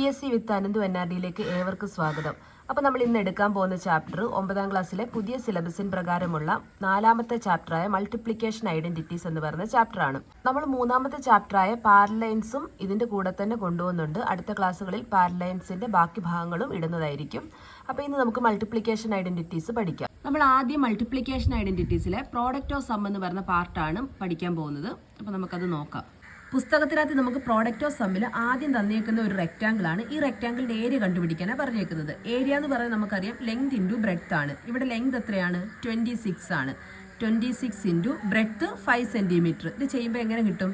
CBSE വിത്ത് അനന്തു NRDയിലേക്ക് ഏവർക്കും സ്വാഗതം. അപ്പോൾ നമ്മൾ ഇന്ന് എടുക്കാൻ പോകുന്ന ചാപ്റ്റർ 9ാം ക്ലാസ്സിലെ പുതിയ സിലബസിന് പ്രകാരമുള്ള 4ാമത്തെ ചാപ്റ്ററായ മൾട്ടിപ്ലിക്കേഷൻ ഐഡന്റിറ്റീസ് എന്ന് പറയുന്ന ചാപ്റ്ററാണ്. നമ്മൾ 3ാമത്തെ ചാപ്റ്ററായ പാരലൈൻസും ഇതിന്റെ കൂടെ തന്നെ കൊണ്ടുപോകുന്നുണ്ട്. അടുത്ത ക്ലാസ്സുകളിൽ പാരലൈൻസിന്റെ ബാക്കി ഭാഗങ്ങളും ഇടുന്നതായിരിക്കും. അപ്പോൾ ഇന്ന് നമുക്ക് മൾട്ടിപ്ലിക്കേഷൻ ഐഡന്റിറ്റീസ് പഠിക്കാം. നമ്മൾ ആദ്യം മൾട്ടിപ്ലിക്കേഷൻ ഐഡന്റിറ്റീസിലെ പ്രോഡക്റ്റ് ഓഫ് സം എന്ന് പറയുന്ന പാർട്ടാണ് പഠിക്കാൻ പോകുന്നത്. അപ്പോൾ നമുക്കത് നോക്കാം. പുസ്തകത്തിനകത്ത് നമുക്ക് പ്രോഡക്റ്റ് ഓഫ് സമ്മിൽ ആദ്യം തന്നേക്കുന്ന ഒരു റെക്റ്റാങ്കിൾ ആണ്. ഈ റെക്റ്റാങ്കിളിന്റെ ഏരിയ കണ്ടുപിടിക്കാനാണ് പറഞ്ഞേക്കുന്നത്. ഏരിയ എന്ന് പറയുന്നത് നമുക്കറിയാം ലെങ്ത് ഇൻറ്റു ബ്രെഡ്ത്ത് ആണ്. ഇവിടെ ലെങ്ത് എത്രയാണ്? 26 ആണ്. 26 ഇൻറ്റു ബ്രെഡ്ത്ത് 5 സെന്റിമീറ്റർ. ഇത് ചെയ്യുമ്പോൾ എങ്ങനെ കിട്ടും?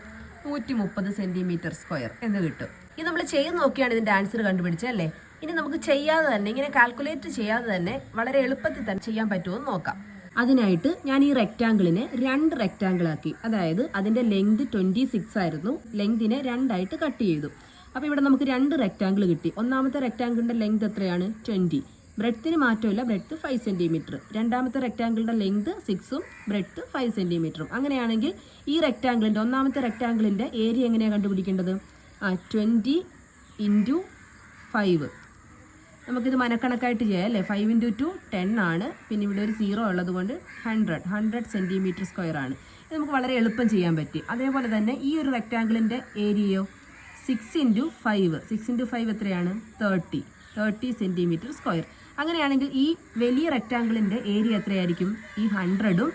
130 സെന്റിമീറ്റർ സ്ക്വയർ എന്ന് കിട്ടും. ഇത് നമ്മൾ ചെയ്ത് നോക്കിയാണ് ഇതിന്റെ ആൻസർ കണ്ടുപിടിച്ചത് അല്ലേ? ഇനി നമുക്ക് ചെയ്യാതെ തന്നെ ഇങ്ങനെ കാൽക്കുലേറ്റ് ചെയ്യാതെ തന്നെ വളരെ എളുപ്പത്തിൽ തന്നെ ചെയ്യാൻ പറ്റുമോ എന്ന് നോക്കാം. അതിനായിട്ട് ഞാൻ ഈ റെക്റ്റാങ്കിളിനെ 2 റെക്റ്റാങ്കിൾ ആക്കി. അതായത് അതിന്റെ ലെങ്ത് 26 ആയിരുന്നു. ലെങ്തിനെ 2 ആയിട്ട് കട്ട് ചെയ്തു. അപ്പോൾ ഇവിടെ നമുക്ക് 2 റെക്റ്റാങ്കിൾ കിട്ടി. ഒന്നാമത്തെ റെക്റ്റാങ്കിളിന്റെ ലെങ്ത് എത്രയാണ്? 20. ബ്രെഡ്ത്തിന് മാറ്റമില്ല, ബ്രെഡ്ത്ത് 5 സെന്റിമീറ്റർ. രണ്ടാമത്തെ റെക്റ്റാങ്കിളിന്റെ ലെങ്ത് 6ഉം ബ്രെഡ്ത്ത് 5 സെന്റിമീറ്ററും. അങ്ങനെയാണെങ്കിൽ ഈ റെക്റ്റാങ്കിളിന്റെ ഒന്നാമത്തെ റെക്റ്റാങ്കിളിന്റെ ഏരിയ എങ്ങനെയാണ് കണ്ടുപിടിക്കേണ്ടത്? 20 ഇൻറ്റു 5. നമുക്കിത് മനക്കണക്കായിട്ട് ചെയ്യാം അല്ലേ? 5 ഇൻറ്റു 2 10 ആണ്. പിന്നെ ഇവിടെ ഒരു 0 ഉള്ളത് കൊണ്ട് 100 സെൻറ്റിമീറ്റർ സ്ക്വയർ ആണ്. ഇത് നമുക്ക് വളരെ എളുപ്പം ചെയ്യാൻ പറ്റി. അതേപോലെ തന്നെ ഈ ഒരു റെക്റ്റാങ്കിളിൻ്റെ ഏരിയയോ 6 ഇൻറ്റു 5. 6 ഇൻറ്റു 5 എത്രയാണ്? 30 സെൻറ്റിമീറ്റർ സ്ക്വയർ. അങ്ങനെയാണെങ്കിൽ ഈ വലിയ റെക്റ്റാങ്കിളിൻ്റെ ഏരിയ എത്രയായിരിക്കും? ഈ 100ഉം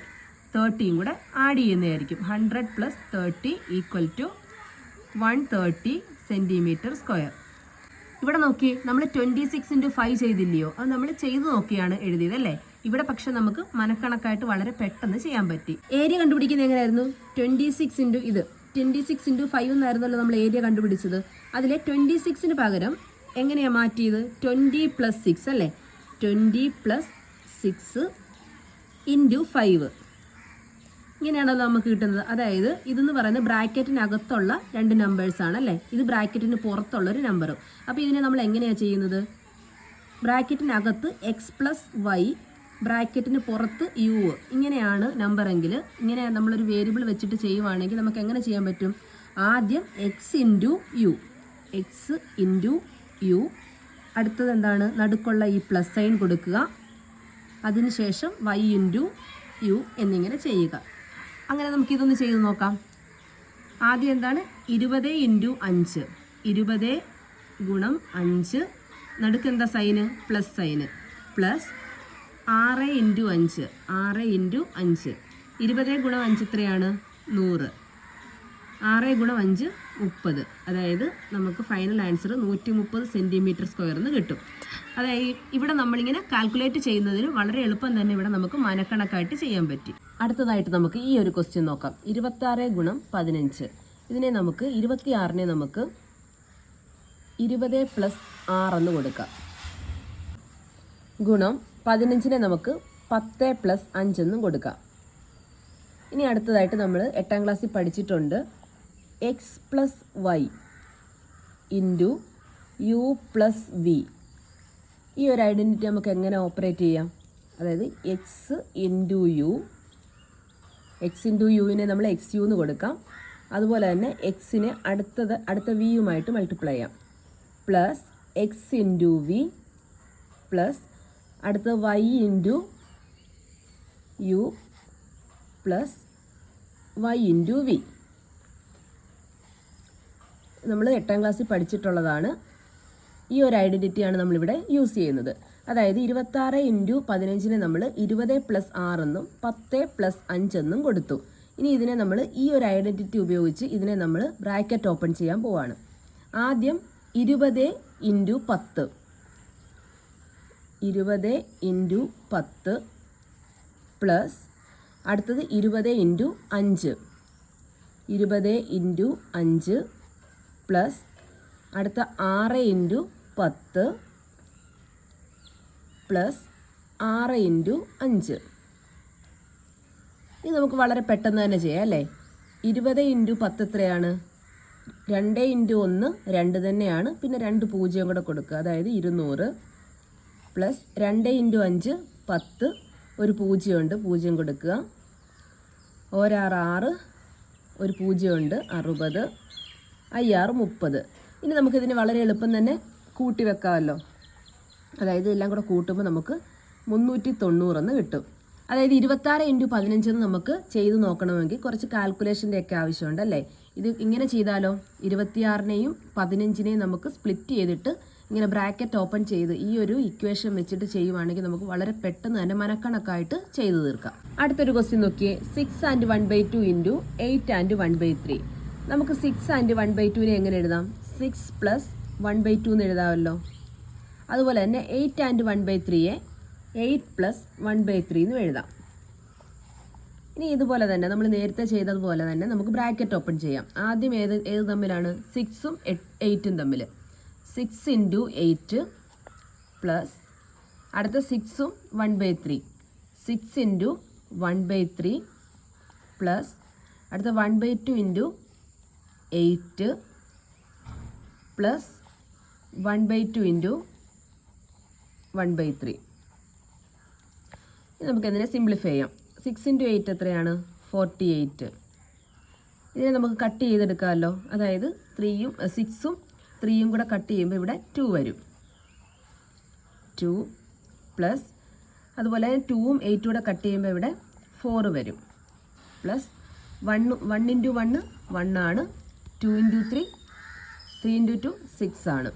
30യും കൂടെ ആഡ് ചെയ്യുന്നതായിരിക്കും. 100 + 30 = 130 സെൻറ്റിമീറ്റർ സ്ക്വയർ. ഇവിടെ നോക്കി, നമ്മൾ 26 ഇൻറ്റു 5 ചെയ്തില്ലയോ? അത് നമ്മൾ ചെയ്ത് നോക്കിയാണ് എഴുതിയത് അല്ലേ? ഇവിടെ പക്ഷെ നമുക്ക് മനക്കണക്കായിട്ട് വളരെ പെട്ടെന്ന് ചെയ്യാൻ പറ്റി. ഏരിയ കണ്ടുപിടിക്കുന്നത് എങ്ങനെയായിരുന്നു? 26 ഇൻറ്റു 26 ഇൻറ്റു 5 എന്നായിരുന്നല്ലോ നമ്മൾ ഏരിയ കണ്ടുപിടിച്ചത്. അതിലെ 26ന് പകരം എങ്ങനെയാണ് മാറ്റിയത്? 20 + 6 അല്ലേ? 20 + 6 ഇൻറ്റു 5 ഇങ്ങനെയാണല്ലോ നമുക്ക് കിട്ടുന്നത്. അതായത് ഇതെന്ന് പറയുന്നത് ബ്രാക്കറ്റിനകത്തുള്ള 2 നമ്പേഴ്സാണ് അല്ലേ? ഇത് ബ്രാക്കറ്റിന് പുറത്തുള്ളൊരു നമ്പറും. അപ്പോൾ ഇതിനെ നമ്മൾ എങ്ങനെയാണ് ചെയ്യുന്നത്? ബ്രാക്കറ്റിനകത്ത് x+y, ബ്രാക്കറ്റിന് പുറത്ത് u. ഇങ്ങനെയാണ് നമ്പറെങ്കിൽ ഇങ്ങനെ നമ്മളൊരു വേരിയബിൾ വെച്ചിട്ട് ചെയ്യുവാണെങ്കിൽ നമുക്ക് എങ്ങനെ ചെയ്യാൻ പറ്റും? ആദ്യം x ഇൻറ്റു u, അടുത്തത് എന്താണ്? നടുക്കുള്ള ഈ പ്ലസ് സൈൻ കൊടുക്കുക. അതിനുശേഷം y ഇൻറ്റു u എന്നിങ്ങനെ ചെയ്യുക. അങ്ങനെ നമുക്കിതൊന്ന് ചെയ്ത് നോക്കാം. ആദ്യം എന്താണ്? 20 ഇൻറ്റു 5. 20 ഗുണം 5. നടുക്ക് എന്താ sign? Plus sign. Plus 6 into 5. 6 into 5. 20 ഗുണം 5 എത്രയാണ്? 100. 6 ഗുണം 5 30. അതായത് നമുക്ക് ഫൈനൽ ആൻസർ 130 സെൻറ്റിമീറ്റർ സ്ക്വയർ എന്ന് കിട്ടും. അതായത് ഇവിടെ നമ്മളിങ്ങനെ കാൽക്കുലേറ്റ് ചെയ്യുന്നതിന് വളരെ എളുപ്പം തന്നെ ഇവിടെ നമുക്ക് മനക്കണക്കായിട്ട് ചെയ്യാൻ പറ്റി. അടുത്തതായിട്ട് നമുക്ക് ഈ ഒരു ക്വസ്റ്റ്യൻ നോക്കാം. 26 ഗുണം 15. ഇതിനെ നമുക്ക് 26നെ നമുക്ക് 20 + 6 എന്ന് കൊടുക്കാം. ഗുണം 15നെ നമുക്ക് 10 + 5 എന്നും കൊടുക്കാം. ഇനി അടുത്തതായിട്ട് നമ്മൾ 8ാം ക്ലാസ്സിൽ പഠിച്ചിട്ടുണ്ട് x+y ഇൻറ്റു u + v. ഈ ഒരു ഐഡൻറ്റിറ്റി നമുക്ക് എങ്ങനെ ഓപ്പറേറ്റ് ചെയ്യാം? അതായത് x ഇൻറ്റു യുവിനെ നമ്മൾ xu എന്ന് കൊടുക്കാം. അതുപോലെ തന്നെ എക്സിനെ അടുത്ത വിയുമായിട്ട് മൾട്ടിപ്ലൈ ചെയ്യാം. Plus x into v plus അടുത്ത y into u plus y into v. നമ്മൾ 8ാം ക്ലാസ്സിൽ പഠിച്ചിട്ടുള്ളതാണ്. ഈ ഒരു ഐഡൻറ്റിറ്റിയാണ് നമ്മളിവിടെ യൂസ് ചെയ്യുന്നത്. അതായത് 26 ഇൻറ്റു 15നെ നമ്മൾ 20 + 6 എന്നും 10 + 5 എന്നും കൊടുത്തു. ഇനി ഇതിനെ നമ്മൾ ഈ ഒരു ഐഡൻറ്റിറ്റി ഉപയോഗിച്ച് ഇതിനെ നമ്മൾ ബ്രാക്കറ്റ് ഓപ്പൺ ചെയ്യാൻ പോവാണ്. ആദ്യം 20 ഇൻറ്റു 10. 20 ഇൻറ്റു 10 പ്ലസ് അടുത്തത് 20 ഇൻറ്റു 5. 20 ഇൻറ്റു 5 പ്ലസ് അടുത്ത 6 ഇൻറ്റു 10 പ്ലസ് 6 ഇൻറ്റു 5. ഇത് നമുക്ക് വളരെ പെട്ടെന്ന് തന്നെ ചെയ്യാം അല്ലേ? 20 ഇൻറ്റു 10 എത്രയാണ്? 2 ഇൻറ്റു 1 2 തന്നെയാണ്. പിന്നെ 2 പൂജ്യം കൂടെ കൊടുക്കുക. അതായത് 200 പ്ലസ് 2 ഇൻറ്റു 5 10. ഒരു പൂജ്യമുണ്ട്, പൂജ്യം കൊടുക്കുക. 1 6 6, ഒരു പൂജ്യമുണ്ട് 60. 5 6 30. ഇനി നമുക്കിതിന് വളരെ എളുപ്പം തന്നെ കൂട്ടി വെക്കാമല്ലോ. അതായത് എല്ലാം കൂടെ കൂട്ടുമ്പോൾ നമുക്ക് 390 കിട്ടും. അതായത് 26 × 15 നമുക്ക് ചെയ്ത് നോക്കണമെങ്കിൽ കുറച്ച് കാൽക്കുലേഷൻ്റെ ഒക്കെ ആവശ്യമുണ്ട് അല്ലേ. ഇത് ഇങ്ങനെ ചെയ്താലോ, 26നെയും 15നെയും നമുക്ക് സ്പ്ലിറ്റ് ചെയ്തിട്ട് ഇങ്ങനെ ബ്രാക്കറ്റ് ഓപ്പൺ ചെയ്ത് ഈ ഒരു ഇക്വേഷൻ വെച്ചിട്ട് ചെയ്യുവാണെങ്കിൽ നമുക്ക് വളരെ പെട്ടെന്ന് തന്നെ മനക്കണക്കായിട്ട് ചെയ്തു തീർക്കാം. അടുത്തൊരു ക്വസ്റ്റ്യൻ നോക്കിയേ. 6 and 1/2 × 8 and 1/3. നമുക്ക് 6 and 1/2നെ എങ്ങനെ എഴുതാം? 6 + 1/2 എന്ന് എഴുതാമല്ലോ. അതുപോലെ തന്നെ 8 and 1/3യെ 8 + 1/3 എന്ന് എഴുതാം. ഇനി ഇതുപോലെ തന്നെ നമ്മൾ നേരത്തെ ചെയ്തതുപോലെ തന്നെ നമുക്ക് ബ്രാക്കറ്റ് ഓപ്പൺ ചെയ്യാം. ആദ്യം ഏത് തമ്മിലാണ്? 6ഉം 8ഉം തമ്മിൽ. 6 × 8 പ്ലസ് അടുത്ത 6ഉം 1/3. 6 × 1/3 പ്ലസ് അടുത്ത 1/2 × 8 പ്ലസ് 1/2 × 1/3. ഇത് നമുക്ക് എന്തിനെ സിംപ്ലിഫൈ ചെയ്യാം. 6 × 8 എത്രയാണ്? 48. ഇതിനെ നമുക്ക് കട്ട് ചെയ്തെടുക്കാമല്ലോ. അതായത് 6ഉം 3ഉം കൂടെ കട്ട് ചെയ്യുമ്പോൾ ഇവിടെ 2 വരും. 2 പ്ലസ് അതുപോലെ 2ഉം 8ഉം കൂടെ കട്ട് ചെയ്യുമ്പോൾ ഇവിടെ 4 വരും. പ്ലസ് 1 × 1 1 ആണ്. 2 × 3 3 × 2 6 ആണ്.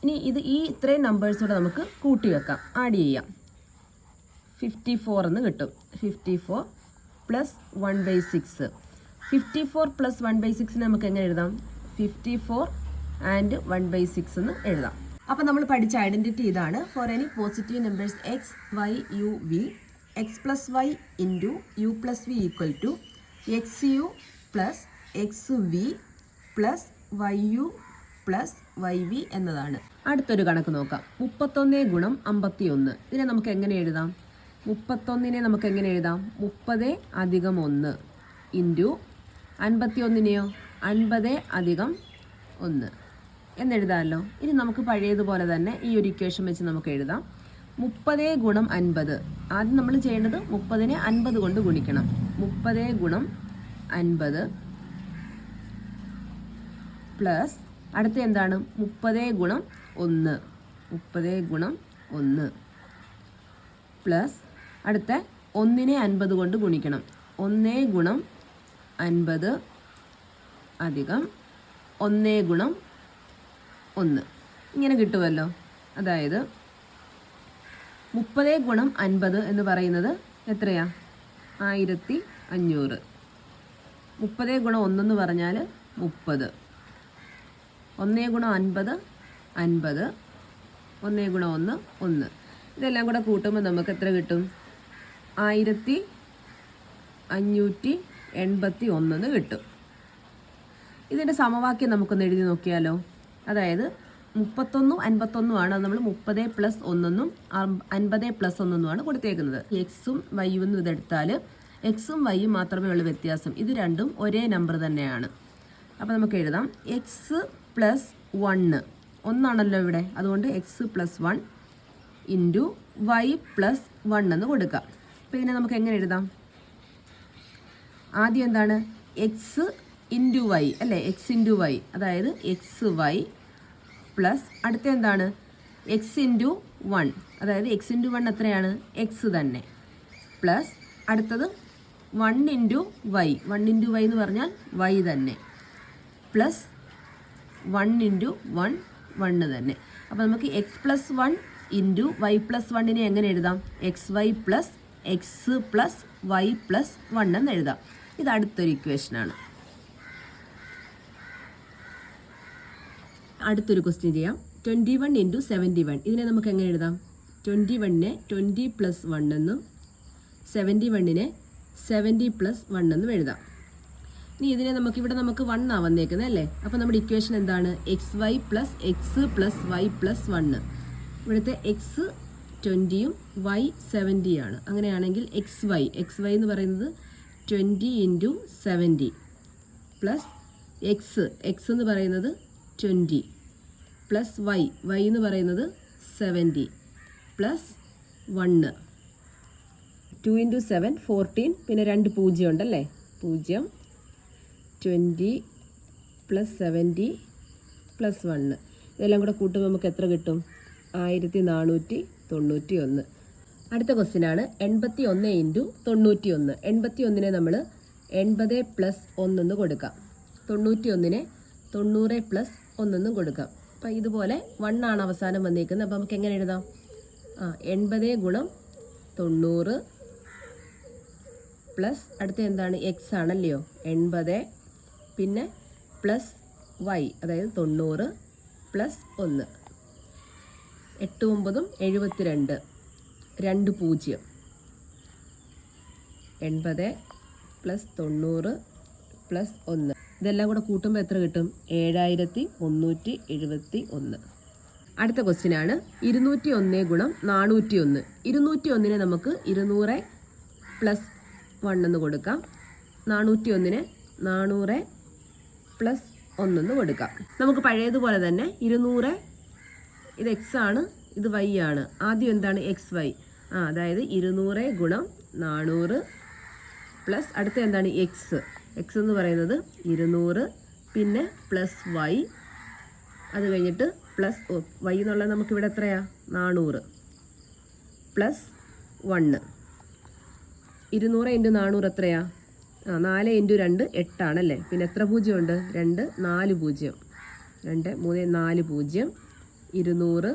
ഇനി ഈ ഇത്രയും നമ്പേഴ്സൂടെ നമുക്ക് കൂട്ടി വെക്കാം, ആഡ് ചെയ്യാം. 54 എന്ന് കിട്ടും. 54 പ്ലസ് 1/6. 54 പ്ലസ് 1/6 നമുക്ക് എങ്ങനെ എഴുതാം? 54 and 1/6 എന്ന് എഴുതാം. അപ്പോൾ നമ്മൾ പഠിച്ച ഐഡൻറ്റിറ്റി ഇതാണ്. For any positive numbers x, y, u, v, x + y × u + v = xu plus xv plus yu plus yv എന്നതാണ്. അടുത്തൊരു കണക്ക് നോക്കാം. 31 × 51. ഇതിനെ നമുക്ക് എങ്ങനെ എഴുതാം? 31നെ നമുക്ക് എങ്ങനെ എഴുതാം? 30 + 1 ഇൻറ്റു 51നെയോ 50 + 1 എന്നെഴുതാമല്ലോ. ഇനി നമുക്ക് പഴയതുപോലെ തന്നെ ഈ ഒരു ഇക്വേഷൻ വെച്ച് നമുക്ക് എഴുതാം. 30 × 50. ആദ്യം നമ്മൾ ചെയ്യേണ്ടത് 30നെ 50 കൊണ്ട് ഗുണിക്കണം. 30 × 50 പ്ലസ് അടുത്ത എന്താണ്? 30 × 1. 30 × 1 പ്ലസ് അടുത്ത 1നെ 50 കൊണ്ട് ഗുണിക്കണം. 1 × 50 അധികം 1 × 1 ഇങ്ങനെ കിട്ടുമല്ലോ. അതായത് 30 × 50 എന്ന് പറയുന്നത് എത്രയാ? 1500. 30 × 1 എന്ന് പറഞ്ഞാൽ 30. 1 × 50 50. 1 × 1 1. ഇതെല്ലാം കൂടെ കൂട്ടുമ്പോൾ നമുക്ക് എത്ര കിട്ടും? 1581 എന്ന് കിട്ടും. ഇതിൻ്റെ സമവാക്യം നമുക്കൊന്ന് എഴുതി നോക്കിയാലോ. അതായത് 31ഉം 51ഉം ആണ്. നമ്മൾ 30 + 1 50 + 1 കൊടുത്തേക്കുന്നത്. എക്സും വൈയും എന്ന് ഇതെടുത്താൽ എക്സും വൈയും മാത്രമേ ഉള്ളൂ വ്യത്യാസം. ഇത് രണ്ടും ഒരേ നമ്പർ തന്നെയാണ്. അപ്പോൾ നമുക്ക് എഴുതാം എക്സ് പ്ലസ് 1 ഒന്നാണല്ലോ ഇവിടെ. അതുകൊണ്ട് X plus 1 into Y plus 1 എന്ന് കൊടുക്കാം. അപ്പോൾ ഇതിനെ നമുക്ക് എങ്ങനെ എഴുതാം? ആദ്യം എന്താണ്? എക്സ് ഇൻറ്റു വൈ അല്ലേ, എക്സ് ഇൻറ്റു വൈ. അതായത് എക്സ് വൈ പ്ലസ് അടുത്ത എന്താണ്? X into 1. അതായത് എക്സ് ഇൻറ്റു 1 എത്രയാണ്? എക്സ് തന്നെ. പ്ലസ് അടുത്തത് 1 ഇൻറ്റു വൈ. 1 ഇൻറ്റു വൈ എന്ന് പറഞ്ഞാൽ വൈ തന്നെ. പ്ലസ് 1 ഇൻറ്റു 1 1 തന്നെ. അപ്പോൾ നമുക്ക് x plus 1 into Y plus 1നെ എങ്ങനെ എഴുതാം? X Y plus X plus Y plus 1 എന്ന് എഴുതാം. ഇത് അടുത്തൊരു ഇക്വേഷനാണ്. അടുത്തൊരു ക്വസ്റ്റ്യൻ ചെയ്യാം. 21 × 71. ഇതിനെ നമുക്ക് എങ്ങനെ എഴുതാം? 21നെ 20 + 1 എന്നും 71നെ 70 + 1 എന്നും എഴുതാം. ഇനി ഇതിനെ ഇവിടെ നമുക്ക് 1 ആ വന്നേക്കുന്നത് അല്ലേ. അപ്പോൾ നമ്മുടെ ഇക്വേഷൻ എന്താണ്? X Y plus X plus Y plus 1. ഇവിടുത്തെ എക്സ് 20യും വൈ 70 ആണ്. അങ്ങനെയാണെങ്കിൽ എക്സ് വൈ എന്ന് പറയുന്നത് 20 × 70 പ്ലസ് എക്സ് എന്ന് പറയുന്നത് 20 പ്ലസ് വൈ എന്ന് പറയുന്നത് 70 പ്ലസ് 1. 2 × 7 14. പിന്നെ 2 0 ഉണ്ടല്ലേ. 0 20 പ്ലസ് 70 പ്ലസ് 1. ഇതെല്ലാം കൂടെ കൂട്ടുമ്പോൾ നമുക്ക് എത്ര കിട്ടും? 1491. അടുത്ത ക്വസ്റ്റ്യനാണ് 81 ഇൻറ്റു 91. 81നെ നമ്മൾ 80 പ്ലസ് 1 എന്ന് കൊടുക്കാം. 91നെ 90 പ്ലസ് 1 എന്നും കൊടുക്കാം. അപ്പം ഇതുപോലെ 1 ആണ് അവസാനം വന്നിരിക്കുന്നത്. അപ്പോൾ നമുക്ക് എങ്ങനെ എഴുതാം? 80 ഗുണം 90 പ്ലസ് അടുത്ത എന്താണ്? എക്സ് ആണല്ലയോ. 80 പിന്നെ പ്ലസ് വൈ, അതായത് 90 പ്ലസ് 1. 8 9 72, 2 0. 80 plus 90 plus 1. ഇതെല്ലാം കൂടെ കൂട്ടുമ്പോൾ എത്ര കിട്ടും? 7371. അടുത്ത ക്വസ്റ്റ്യനാണ് 201 ഗുണം 401. 201നെ നമുക്ക് 200 പ്ലസ് 1 എന്ന് കൊടുക്കാം. 401നെ 400 പ്ലസ് 1 എന്ന് കൊടുക്കാം. നമുക്ക് പഴയതുപോലെ തന്നെ 200, ഇത് എക്സ് ആണ്, ഇത് വൈ ആണ്. ആദ്യം എന്താണ്? X Y. അതായത് 200 ഗുണം 400 പ്ലസ് അടുത്ത എന്താണ്? എക്സ്. എക്സ് എന്ന് പറയുന്നത് 200 പിന്നെ പ്ലസ് വൈ, അത് കഴിഞ്ഞിട്ട് പ്ലസ് വൈ എന്നുള്ളത് നമുക്കിവിടെ എത്രയാ? 400 പ്ലസ് 1. 200 ഇൻറ്റു 400 എത്രയാ? 4 ഇൻറ്റു 2 8 ആണല്ലേ. പിന്നെ എത്ര പൂജ്യമുണ്ട്? 2 4 പൂജ്യം. 2 3 4 പൂജ്യം. 200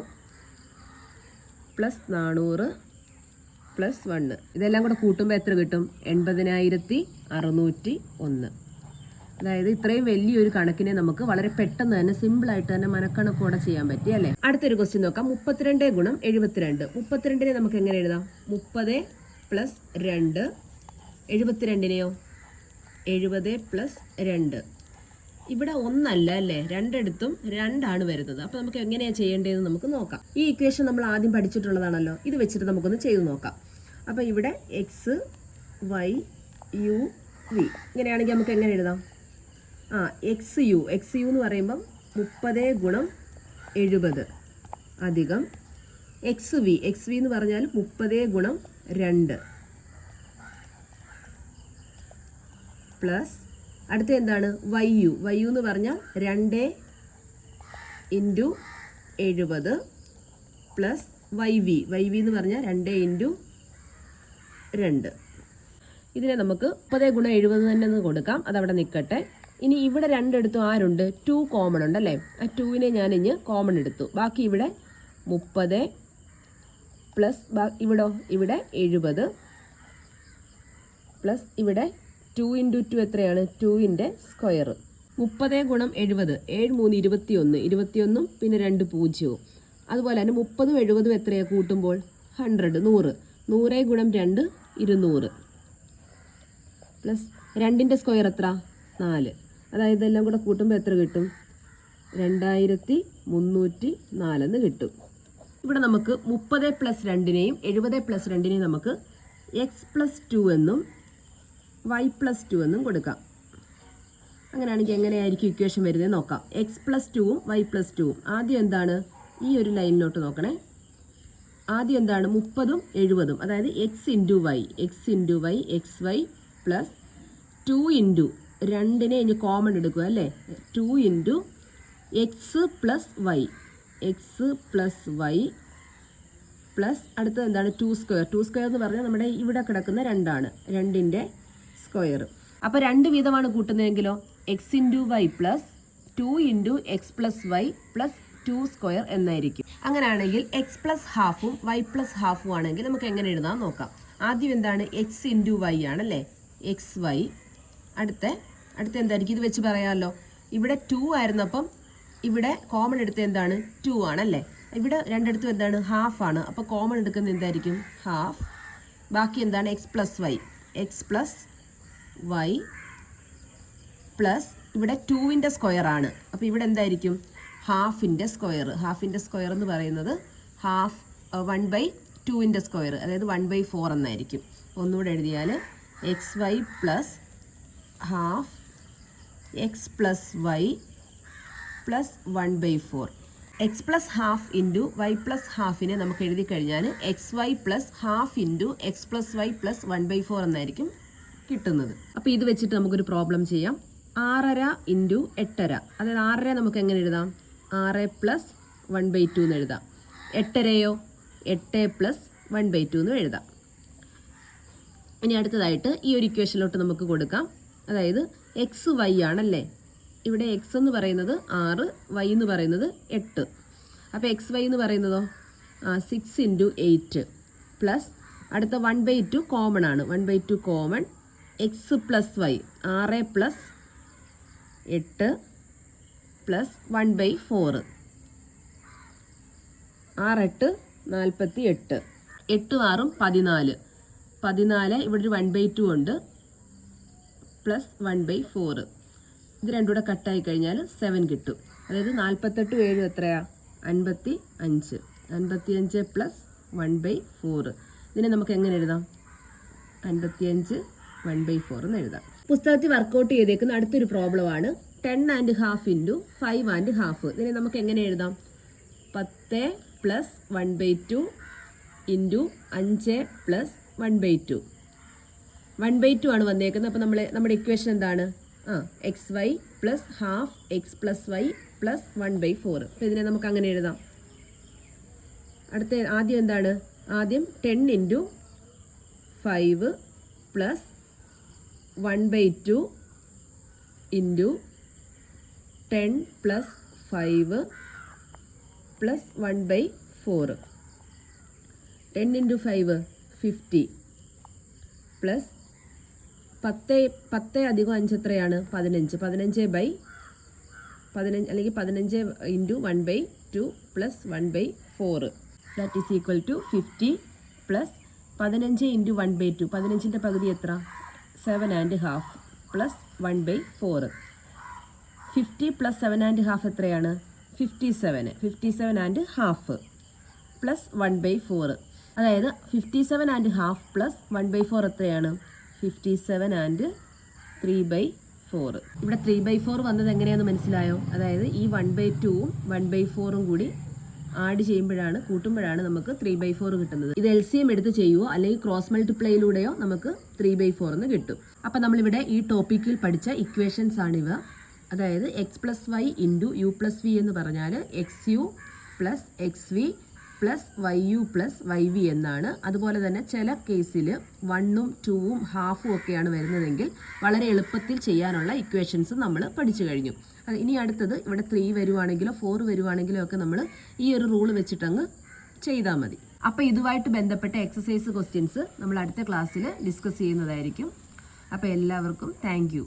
പ്ലസ് 400 പ്ലസ് 1. ഇതെല്ലാം കൂടെ കൂട്ടുമ്പോൾ എത്ര കിട്ടും? 80,601. അതായത് ഇത്രയും വലിയൊരു കണക്കിനെ നമുക്ക് വളരെ പെട്ടെന്ന് തന്നെ സിമ്പിളായിട്ട് തന്നെ മനക്കണക്കോടെ ചെയ്യാൻ പറ്റി അല്ലേ. അടുത്തൊരു ക്വസ്റ്റ്യൻ നോക്കാം. 32 ഗുണം 72. 32നെ നമുക്ക് എങ്ങനെ എഴുതാം? 30 പ്ലസ് 2. 72നെയോ 70 പ്ലസ് 2. ഇവിടെ ഒന്നല്ല അല്ലേ, രണ്ടിടത്തും 2 ആണ് വരുന്നത്. അപ്പോൾ നമുക്ക് എങ്ങനെയാണ് ചെയ്യേണ്ടതെന്ന് നമുക്ക് നോക്കാം. ഈ ഇക്വേഷൻ നമ്മൾ ആദ്യം പഠിച്ചിട്ടുള്ളതാണല്ലോ, ഇത് വെച്ചിട്ട് നമുക്കൊന്ന് ചെയ്ത് നോക്കാം. അപ്പോൾ ഇവിടെ എക്സ് വൈ യു വി ഇങ്ങനെയാണെങ്കിൽ നമുക്ക് എങ്ങനെ എഴുതാം? എക്സ് യു എന്ന് പറയുമ്പം 30 ഗുണം 70 അധികം എക്സ് വി എന്ന് പറഞ്ഞാൽ 30 ഗുണം 2 പ്ലസ് അടുത്ത എന്താണ്? വൈ യു എന്ന് പറഞ്ഞാൽ 2 ഇൻറ്റു 70 പ്ലസ് വൈ വി എന്ന് പറഞ്ഞാൽ 2 ഇൻറ്റു 2. ഇതിനെ നമുക്ക് 30 ഗുണം 70 തന്നെ ഒന്ന് കൊടുക്കാം, അതവിടെ നിൽക്കട്ടെ. ഇനി ഇവിടെ രണ്ടിടത്തും ആരുണ്ട്? 2 കോമൺ ഉണ്ടല്ലേ. ആ 2നെ ഞാൻ ഇനി കോമൺ എടുത്തു. ബാക്കി ഇവിടെ 30 പ്ലസ് ഇവിടെ 70 പ്ലസ് ഇവിടെ 2 ഇൻറ്റു 2 എത്രയാണ്? 2ൻ്റെ സ്ക്വയർ. 30 ഗുണം 70, 7 3 21 പിന്നെ 2 പൂജ്യവും. അതുപോലെ തന്നെ 30ഉം 70ഉം എത്രയാണ് കൂട്ടുമ്പോൾ? 100 100 ഗുണം 2 200 പ്ലസ് 2ൻ്റെ സ്ക്വയർ എത്ര? 4. അതായത് ഇതെല്ലാം കൂടെ കൂട്ടുമ്പോൾ എത്ര കിട്ടും? 2304 എന്ന് കിട്ടും. ഇവിടെ നമുക്ക് 30 പ്ലസ് 2നെയും 70 പ്ലസ് 2നെയും നമുക്ക് എക്സ് പ്ലസ് 2 എന്നും വൈ പ്ലസ് 2 എന്നും കൊടുക്കാം. അങ്ങനെയാണെങ്കിൽ എങ്ങനെയായിരിക്കും ഇക്വേഷൻ വരുന്നത് നോക്കാം. എക്സ് പ്ലസ് 2ഉം വൈ പ്ലസ് 2ഉം ആദ്യം എന്താണ്? ഈ ഒരു ലൈനിലോട്ട് നോക്കണേ. ആദ്യം എന്താണ്? 30ഉം 70ഉം, അതായത് x into y x Y plus 2 into 2നെ ഇനി കോമൺ എടുക്കുക അല്ലേ. 2 into x plus Y plus അടുത്തത് എന്താണ്? 2 സ്ക്വയർ എന്ന് പറഞ്ഞാൽ നമ്മുടെ ഇവിടെ കിടക്കുന്ന 2 ആണ്, 2ൻ്റെ സ്ക്വയർ. അപ്പോൾ 2 വീതമാണ് കൂട്ടുന്നതെങ്കിലോ x into Y plus 2 into x plus Y plus 2 square എന്നായിരിക്കും. അങ്ങനെയാണെങ്കിൽ എക്സ് പ്ലസ് ഹാഫും വൈ പ്ലസ് ഹാഫും ആണെങ്കിൽ നമുക്ക് എങ്ങനെ എഴുതാൻ നോക്കാം. ആദ്യം എന്താണ്? എക്സ് ഇൻറ്റു വൈ ആണല്ലേ, എക്സ് വൈ. അടുത്ത എന്തായിരിക്കും? ഇത് വെച്ച് പറയാമല്ലോ. ഇവിടെ 2 ആയിരുന്നപ്പം ഇവിടെ കോമൺ എടുത്ത എന്താണ്? 2 ആണല്ലേ. ഇവിടെ രണ്ടിടത്തും എന്താണ്? ഹാഫ് ആണ്. അപ്പോൾ കോമൺ എടുക്കുന്നത് എന്തായിരിക്കും? ഹാഫ്. ബാക്കി എന്താണ്? എക്സ് പ്ലസ് വൈ പ്ലസ് ഇവിടെ 2ൻ്റെ സ്ക്വയർ ആണ്. അപ്പോൾ ഇവിടെ എന്തായിരിക്കും? ഹാഫിൻ്റെ സ്ക്വയർ എന്ന് പറയുന്നത് 1/2ൻ്റെ സ്ക്വയർ, അതായത് 1/4 എന്നായിരിക്കും. ഒന്നുകൂടെ എഴുതിയാൽ x Y plus half X plus Y plus 1/4. X plus half into Y plus ഹാഫിനെ നമുക്ക് എഴുതി കഴിഞ്ഞാൽ x Y plus half into x plus Y plus 1/4 എന്നായിരിക്കും കിട്ടുന്നത്. അപ്പോൾ ഇത് വെച്ചിട്ട് നമുക്കൊരു പ്രോബ്ലം ചെയ്യാം. 6.5 ഇൻറ്റു 8.5, അതായത് 6.5 നമുക്ക് എങ്ങനെ എഴുതാം? 6+1/2 എന്ന് എഴുതാം. 8യോ 8+1/2 എന്ന് എഴുതാം. ഇനി അടുത്തതായിട്ട് ഈ ഒരു ഇക്വേഷനിലോട്ട് നമുക്ക് കൊടുക്കാം. അതായത് എക്സ് വൈ ആണല്ലേ. ഇവിടെ എക്സ് എന്ന് പറയുന്നത് 6, വൈ എന്ന് പറയുന്നത് 8. അപ്പോൾ എക്സ് വൈ എന്ന് പറയുന്നതോ 6 × 8 പ്ലസ് അടുത്ത 1/2 കോമൺ ആണ്. 1/2 common. X plus Y 6+8 plus 1/4. 6×8 48. 8×6 14. 14 ഇവിടെ ഒരു 1/2 ഉണ്ട് പ്ലസ് 1/4. ഇത് രണ്ടും കൂടെ കട്ടായി കഴിഞ്ഞാൽ 7 കിട്ടും. അതായത് 48 7 എത്രയാ 55. 55 പ്ലസ് 1/4. ഇതിനെ നമുക്ക് എങ്ങനെ എഴുതാം? 55 1/4 എന്ന് എഴുതാം. പുസ്തകത്തിൽ വർക്കൗട്ട് ചെയ്തേക്കുന്ന അടുത്തൊരു പ്രോബ്ലമാണ് 10 1/2 × 5 1/2. ഇതിനെ നമുക്ക് എങ്ങനെ എഴുതാം? 10 പ്ലസ് 1/2 ഇൻറ്റു 5 പ്ലസ് 1/2. 1/2 ആണ് വന്നേക്കുന്നത്. അപ്പോൾ നമ്മുടെ ഇക്വേഷൻ എന്താണ്? X Y plus half X plus Y plus 1/4. അപ്പോൾ ഇതിനെ നമുക്ക് അങ്ങനെ എഴുതാം. ആദ്യം എന്താണ്? ആദ്യം 10 × 5 plus 1/2 into 10 plus 5 plus 1/4. 10 × 5 50 plus 10 അധികം 5 എത്രയാണ്? 15. 15/15 അല്ലെങ്കിൽ 15 × 1/2 plus 1/4. That is equal to 50 plus 15 × 1/2. 15ൻ്റെ പകുതി എത്ര? 7 1/2 പ്ലസ് 1/4. 50 പ്ലസ് 7 1/2 എത്രയാണ്? 57. 57 1/2 പ്ലസ് 1/4. അതായത് 57 1/2 പ്ലസ് 1/4 എത്രയാണ്? 57 3/4. ഇവിടെ 3/4 വന്നത് എങ്ങനെയാണെന്ന് മനസ്സിലായോ? അതായത് ഈ 1/2ഉം 1/4ഉം കൂടി ആഡ് ചെയ്യുമ്പോഴാണ്, കൂട്ടുമ്പോഴാണ് നമുക്ക് 3/4 കിട്ടുന്നത്. ഇത് LCM എടുത്ത് ചെയ്യുവോ അല്ലെങ്കിൽ ക്രോസ് മൾട്ടിപ്ലൈയിലൂടെയോ നമുക്ക് 3/4 എന്ന് കിട്ടും. അപ്പം നമ്മളിവിടെ ഈ ടോപ്പിക്കിൽ പഠിച്ച ഇക്വേഷൻസ് ആണിവ. അതായത് X plus Y into U plus V എന്ന് പറഞ്ഞാൽ XU plus XV plus YU plus YV എന്നാണ്. അതുപോലെ തന്നെ ചില കേസിൽ 1ഉം 2ഉം ഹാഫും ഒക്കെയാണ് വരുന്നതെങ്കിൽ വളരെ എളുപ്പത്തിൽ ചെയ്യാനുള്ള ഇക്വേഷൻസ് നമ്മൾ പഠിച്ചു കഴിഞ്ഞു. ഇനി അടുത്തത് ഇവിടെ 3 വരുവാണെങ്കിലോ 4 വരുവാണെങ്കിലോ ഒക്കെ നമ്മൾ ഈ ഒരു റൂൾ വെച്ചിട്ടങ്ങ് ചെയ്താൽ മതി. അപ്പോൾ ഇതുമായിട്ട് ബന്ധപ്പെട്ട എക്സസൈസ് ക്വസ്റ്റ്യൻസ് നമ്മൾ അടുത്ത ക്ലാസ്സിൽ ഡിസ്കസ് ചെയ്യുന്നതായിരിക്കും. അപ്പോൾ എല്ലാവർക്കും താങ്ക് യു.